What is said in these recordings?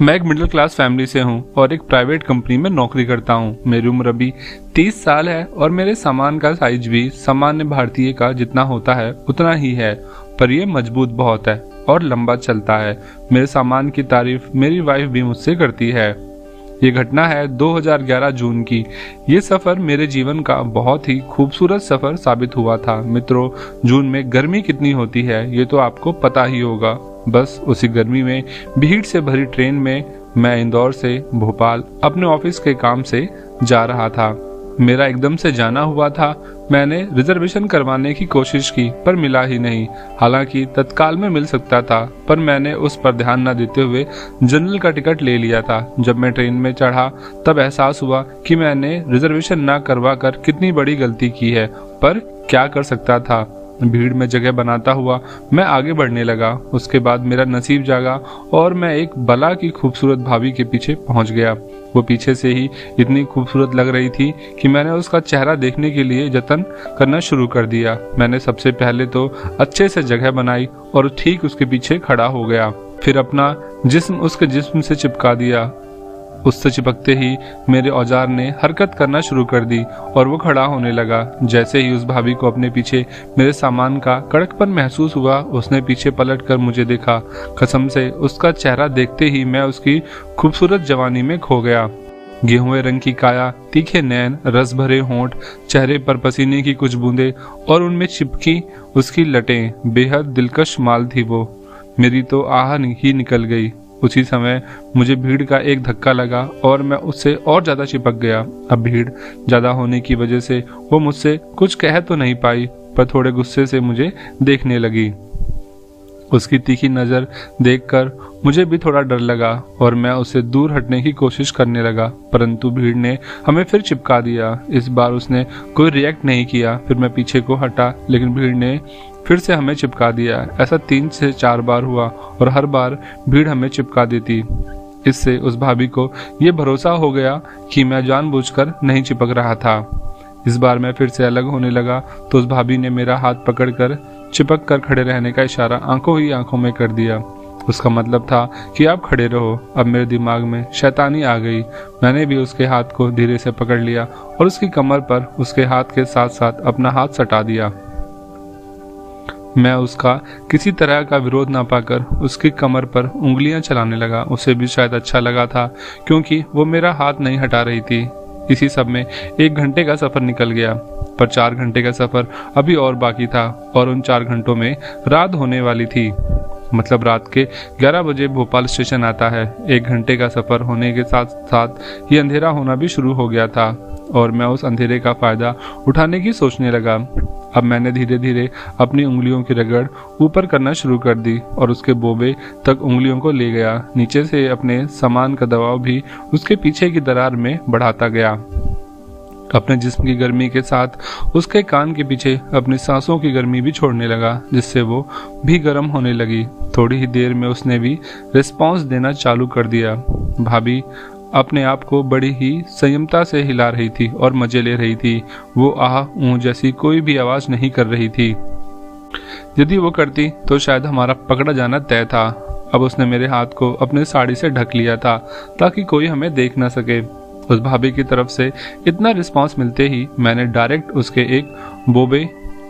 मैं एक middle class family से हूँ और एक प्राइवेट कंपनी में नौकरी करता हूँ। मेरी उम्र अभी 30 साल है और मेरे सामान का साइज भी सामान्य भारतीय का जितना होता है उतना ही है, पर यह मजबूत बहुत है और लंबा चलता है। मेरे सामान की तारीफ मेरी वाइफ भी मुझसे करती है। ये घटना है 2011 जून की। ये सफर मेरे जीवन का बहुत ही खूबसूरत सफर साबित हुआ था। मित्रों, जून में गर्मी कितनी होती है ये तो आपको पता ही होगा। बस उसी गर्मी में भीड़ से भरी ट्रेन में मैं इंदौर से भोपाल अपने ऑफिस के काम से जा रहा था। मेरा एकदम से जाना हुआ था। मैंने रिजर्वेशन करवाने की कोशिश की पर मिला ही नहीं। हालांकि तत्काल में मिल सकता था, पर मैंने उस पर ध्यान न देते हुए जनरल का टिकट ले लिया था। जब मैं ट्रेन में चढ़ा तब एहसास हुआ कि मैंने रिजर्वेशन न करवा कर कितनी बड़ी गलती की है, पर क्या कर सकता था। भीड़ में जगह बनाता हुआ मैं आगे बढ़ने लगा। उसके बाद मेरा नसीब जागा और मैं एक बला की खूबसूरत भाभी के पीछे पहुंच गया। वो पीछे से ही इतनी खूबसूरत लग रही थी कि मैंने उसका चेहरा देखने के लिए जतन करना शुरू कर दिया। मैंने सबसे पहले तो अच्छे से जगह बनाई और ठीक उसके पीछे खड़ा हो गया। फिर अपना जिस्म उसके जिस्म से चिपका दिया। उससे चिपकते ही मेरे औजार ने हरकत करना शुरू कर दी और वो खड़ा होने लगा। जैसे ही उस भाभी को अपने पीछे मेरे सामान का कड़कपन महसूस हुआ, उसने पीछे पलट कर मुझे देखा। कसम से उसका चेहरा देखते ही मैं उसकी खूबसूरत जवानी में खो गया। गेहुए रंग की काया, तीखे नैन, रस भरे होंठ, चेहरे पर पसीने की कुछ बूंदें और उनमें चिपकी उसकी लटें, बेहद दिलकश माल थी वो। मेरी तो आह ही निकल गई। उसी समय मुझे भीड़ का एक धक्का लगा और मैं उससे और ज्यादा चिपक गया। अब भीड़ ज्यादा होने की वजह से वो मुझसे कुछ कह तो नहीं पाई, पर थोड़े गुस्से से मुझे देखने लगी। उसकी तीखी नजर देखकर मुझे भी थोड़ा डर लगा और मैं उससे दूर हटने की कोशिश करने लगा, परंतु भीड़ ने हमें फिर चिपका दिया। इस बार उसने कोई रिएक्ट नहीं किया। फिर मैं पीछे को हटा, लेकिन भीड़ ने फिर से हमें चिपका दिया। ऐसा 3 से 4 बार हुआ और हर बार भीड़ हमें चिपका देती। इससे उस भाभी को ये भरोसा हो गया कि मैं जानबूझकर नहीं चिपक रहा था। इस बार मैं फिर से अलग होने लगा तो उस भाभी ने मेरा हाथ पकड़कर चिपक कर खड़े रहने का इशारा आंखों ही आंखों में कर दिया। उसका मतलब था कि आप खड़े रहो। अब मेरे दिमाग में शैतानी आ गई। मैंने भी उसके हाथ को धीरे से पकड़ लिया और उसकी कमर पर उसके हाथ के साथ साथ अपना हाथ सटा दिया। मैं उसका किसी तरह का विरोध ना पाकर उसकी कमर पर उंगलियां चलाने लगा। उसे भी शायद अच्छा लगा था, क्योंकि वो मेरा हाथ नहीं हटा रही थी। इसी सब में 1 घंटे का सफर निकल गया, पर 4 घंटे का सफर अभी और बाकी था और उन 4 घंटों में रात होने वाली थी। मतलब रात के 11 बजे भोपाल स्टेशन आता है। 1 घंटे का सफर होने के साथ साथ ये अंधेरा होना भी शुरू हो गया था और मैं उस अंधेरे का फायदा उठाने की सोचने लगा। अब मैंने धीरे धीरे अपनी उंगलियों की रगड़ ऊपर करना शुरू कर दी और उसके बोबे तक उंगलियों को ले गया। नीचे से अपने सामान का दबाव भी उसके पीछे की दरार में बढ़ाता गया। अपने जिस्म की गर्मी के साथ उसके कान के पीछे अपनी सांसों की गर्मी भी छोड़ने लगा, जिससे वो भी गर्म होने लगी। थोड़ी ही देर में उसने भी रिस्पॉन्स देना चालू कर दिया। भाभी अपने आप को बड़ी ही संयमता से हिला रही थी और मजे ले रही थी। वो आह ऊं जैसी कोई भी आवाज नहीं कर रही थी। यदि वो करती तो शायद हमारा पकड़ा जाना तय था। अब उसने मेरे हाथ को अपने साड़ी से ढक लिया था ताकि कोई हमें देख न सके। उस भाभी की तरफ से इतना रिस्पांस मिलते ही मैंने डायरेक्ट उसके एक बोबे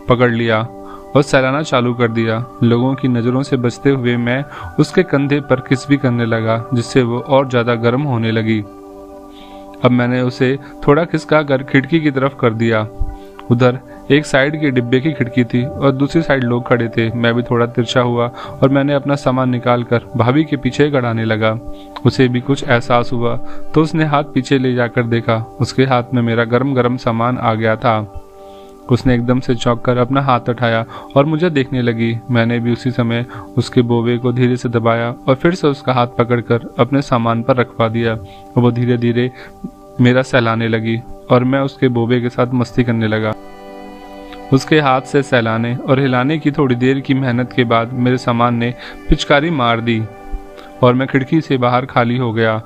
पकड़ लिया और सहलाना चालू कर दिया। लोगों की नजरों से बचते हुए मैं उसके कंधे पर किस भी करने लगा, जिससे वो और ज्यादा गर्म होने लगी। अब मैंने उसे थोड़ा खिसका कर खिड़की की तरफ कर दिया। उधर एक साइड के डिब्बे की खिड़की थी और दूसरी साइड लोग खड़े थे। मैं भी थोड़ा तिरछा हुआ और मैंने अपना सामान निकालकर भाभी के पीछे गड़ाने लगा। उसे भी कुछ एहसास हुआ तो उसने हाथ पीछे ले जाकर देखा। उसके हाथ में मेरा गरम गरम सामान आ गया था। उसने एकदम से चौंक कर अपना हाथ उठाया और मुझे देखने लगी। मैंने भी उसी समय उसके बोबे को धीरे से दबाया और फिर से उसका हाथ पकड़कर अपने सामान पर रखवा दिया और वो धीरे धीरे मेरा सहलाने लगी और मैं उसके बोबे के साथ मस्ती करने लगा। उसके हाथ से सहलाने और हिलाने की थोड़ी देर की मेहनत के बाद मेरे सामान ने पिचकारी मार दी और मैं खिड़की से बाहर खाली हो गया।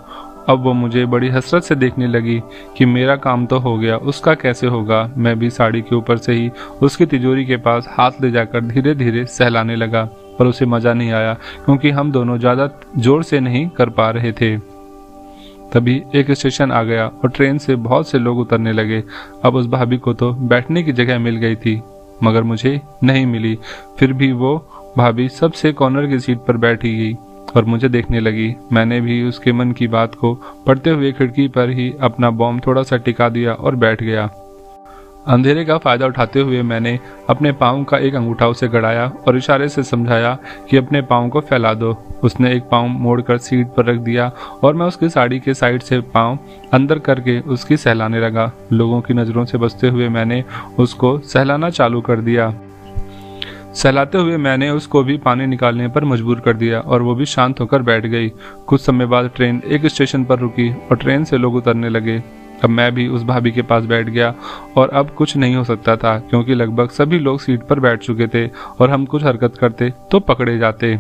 अब वो मुझे बड़ी हसरत से देखने लगी कि मेरा काम तो हो गया, उसका कैसे होगा। मैं भी साड़ी के ऊपर से ही उसकी तिजोरी के पास हाथ ले जाकर धीरे धीरे सहलाने लगा। पर उसे मजा नहीं आया क्योंकि हम दोनों ज्यादा जोर से नहीं कर पा रहे थे। तभी एक स्टेशन आ गया और ट्रेन से बहुत से लोग उतरने लगे। अब उस भाभी को तो बैठने की जगह मिल गई थी, मगर मुझे नहीं मिली। फिर भी वो भाभी सबसे कॉर्नर की सीट पर बैठी गई और मुझे देखने लगी। मैंने भी उसके मन की बात को पढ़ते हुए खिड़की पर ही अपना बॉम्ब थोड़ा सा टिका दिया और बैठ गया। अंधेरे का फायदा उठाते हुए मैंने अपने पाँव का एक अंगूठा उसे गड़ाया और इशारे से समझाया कि अपने पाँव को फैला दो। उसने एक पाँव मोड़कर सीट पर रख दिया और मैं उसकी साड़ी के साइड से पाँव अंदर करके उसकी सहलाने लगा। लोगों की नज़रों से बचते हुए मैंने उसको सहलाना चालू कर दिया। सहलाते हुए मैंने उसको भी पानी निकालने पर मजबूर कर दिया और वो भी शांत होकर बैठ गई। कुछ समय बाद ट्रेन एक स्टेशन पर रुकी और ट्रेन से लोग उतरने लगे। अब मैं भी उस भाभी के पास बैठ गया और अब कुछ नहीं हो सकता था क्योंकि लगभग सभी लोग सीट पर बैठ चुके थे और हम कुछ हरकत करते तो पकड़े जाते।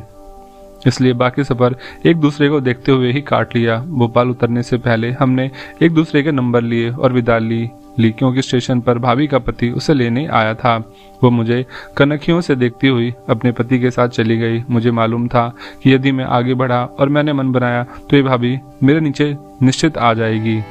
इसलिए बाकी सफर एक दूसरे को देखते हुए ही काट लिया। भोपाल उतरने से पहले हमने एक दूसरे के नंबर लिए और विदा ली क्योंकि स्टेशन पर भाभी का पति उसे लेने आया था। वो मुझे कनखियों से देखती हुई अपने पति के साथ चली गई। मुझे मालूम था कि यदि मैं आगे बढ़ा और मैंने मन बनाया तो ये भाभी मेरे नीचे निश्चित आ जाएगी।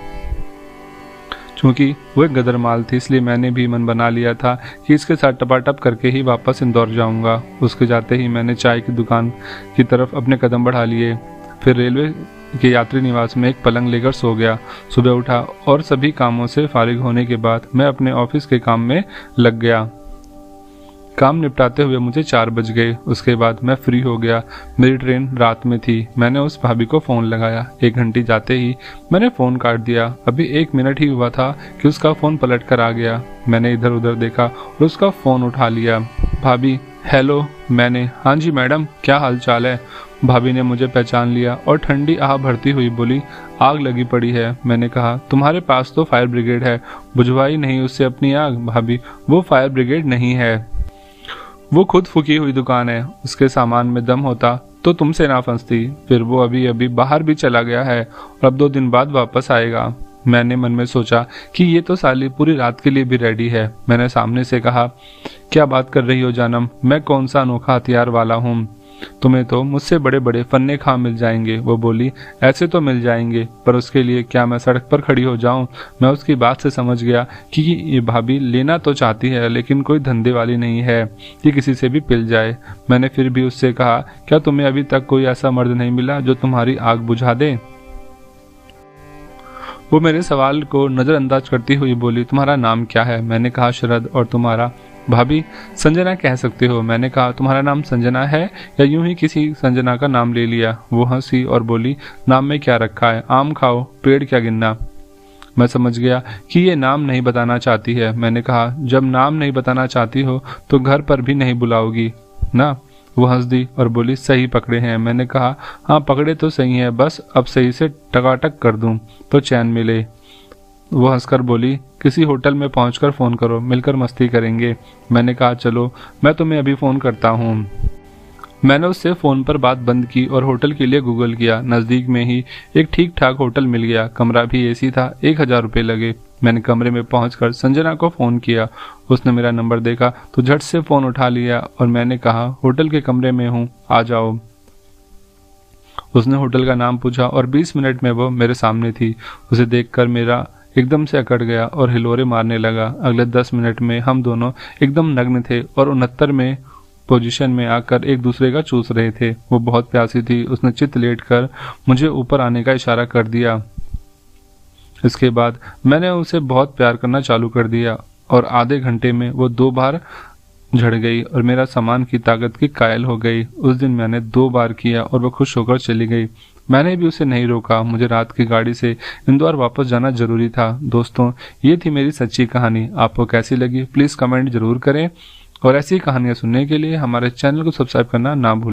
क्योंकि वो एक गदर माल थी, इसलिए मैंने भी मन बना लिया था कि इसके साथ टपाटप करके ही वापस इंदौर जाऊंगा। उसके जाते ही मैंने चाय की दुकान की तरफ अपने कदम बढ़ा लिए। फिर रेलवे के यात्री निवास में एक पलंग लेकर सो गया। सुबह उठा और सभी कामों से फारिग होने के बाद मैं अपने ऑफिस के काम में लग गया। काम निपटाते हुए मुझे 4 बज गए। उसके बाद मैं फ्री हो गया। मेरी ट्रेन रात में थी। मैंने उस भाभी को फ़ोन लगाया। 1 घंटी जाते ही मैंने फ़ोन काट दिया। अभी 1 मिनट ही हुआ था कि उसका फ़ोन पलट कर आ गया। मैंने इधर उधर देखा और उसका फ़ोन उठा लिया। भाभी, हेलो। मैंने, हाँ जी मैडम, क्या हाल चाल है? भाभी ने मुझे पहचान लिया और ठंडी आह भरती हुई बोली, आग लगी पड़ी है। मैंने कहा, तुम्हारे पास तो फायर ब्रिगेड है, बुझवाई नहीं उससे अपनी आग? भाभी, वो फायर ब्रिगेड नहीं है, वो खुद फूकी हुई दुकान है। उसके सामान में दम होता तो तुमसे ना फंसती। फिर वो अभी अभी बाहर भी चला गया है और अब 2 दिन बाद वापस आएगा। मैंने मन में सोचा कि ये तो साली पूरी रात के लिए भी रेडी है। मैंने सामने से कहा, क्या बात कर रही हो जानम, मैं कौन सा अनोखा हथियार वाला हूँ? तुम्हें तो मुझसे बड़े बड़े फन्ने खा मिल जाएंगे। वो बोली, ऐसे तो मिल जाएंगे, पर उसके लिए क्या मैं सड़क पर खड़ी हो जाऊं? मैं उसकी बात से समझ गया कि ये भाभी लेना तो चाहती है लेकिन कोई धंधे वाली नहीं है कि किसी से भी पिल जाए। मैंने फिर भी उससे कहा, क्या तुम्हें अभी तक कोई ऐसा मर्द नहीं मिला जो तुम्हारी आग बुझा दे? वो मेरे सवाल को नजरअंदाज करती हुई बोली, तुम्हारा नाम क्या है? मैंने कहा, शरद। और तुम्हारा? भाभी, संजना कह सकते हो। मैंने कहा, तुम्हारा नाम संजना है या यूं ही किसी संजना का नाम ले लिया? वो हंसी और बोली, नाम में क्या रखा है? आम खाओ, पेड़ क्या गिनना। मैं समझ गया कि ये नाम नहीं बताना चाहती है। मैंने कहा, जब नाम नहीं बताना चाहती हो तो घर पर भी नहीं बुलाओगी ना? वो हंस दी और बोली, सही पकड़े हैं। मैंने कहा, हाँ पकड़े तो सही है, बस अब सही से टकाटक कर दूं तो चैन मिले। वो हंसकर बोली, किसी होटल में पहुंचकर फोन करो, मिलकर मस्ती करेंगे। मैंने कहा, चलो मैं तुम्हें अभी फोन करता हूँ। मैंने उससे फोन पर बात बंद की और होटल के लिए गूगल किया। नजदीक में ही एक ठीक ठाक होटल मिल गया। कमरा भी एसी था। 1000 रुपये लगे। मैंने कमरे में पहुंचकर संजना को फोन किया। उसने मेरा नंबर देखा तो झट से फोन उठा लिया और मैंने कहा, होटल के कमरे में हूँ, आ जाओ। उसने होटल का नाम पूछा और 20 मिनट में वो मेरे सामने थी। उसे देखकर मेरा एकदम से अकड़ गया और हिलोरे मारने लगा। अगले 10 मिनट में हम दोनों एकदम नग्न थे और 69 में पोजीशन में आकर एक दूसरे का चूस रहे थे। वो बहुत प्यासी थी। उसने चित लेट कर मुझे ऊपर आने का इशारा कर दिया। इसके बाद मैंने उसे बहुत प्यार करना चालू कर दिया और आधे घंटे में वो 2 बार झड़ गई और मेरा सामान की ताकत की कायल हो गई। उस दिन मैंने 2 बार किया और वो खुश होकर चली गई। मैंने भी उसे नहीं रोका। मुझे रात की गाड़ी से इंदौर वापस जाना जरूरी था। दोस्तों, ये थी मेरी सच्ची कहानी। आपको कैसी लगी प्लीज कमेंट जरूर करें और ऐसी कहानियां सुनने के लिए हमारे चैनल को सब्सक्राइब करना ना भूलें।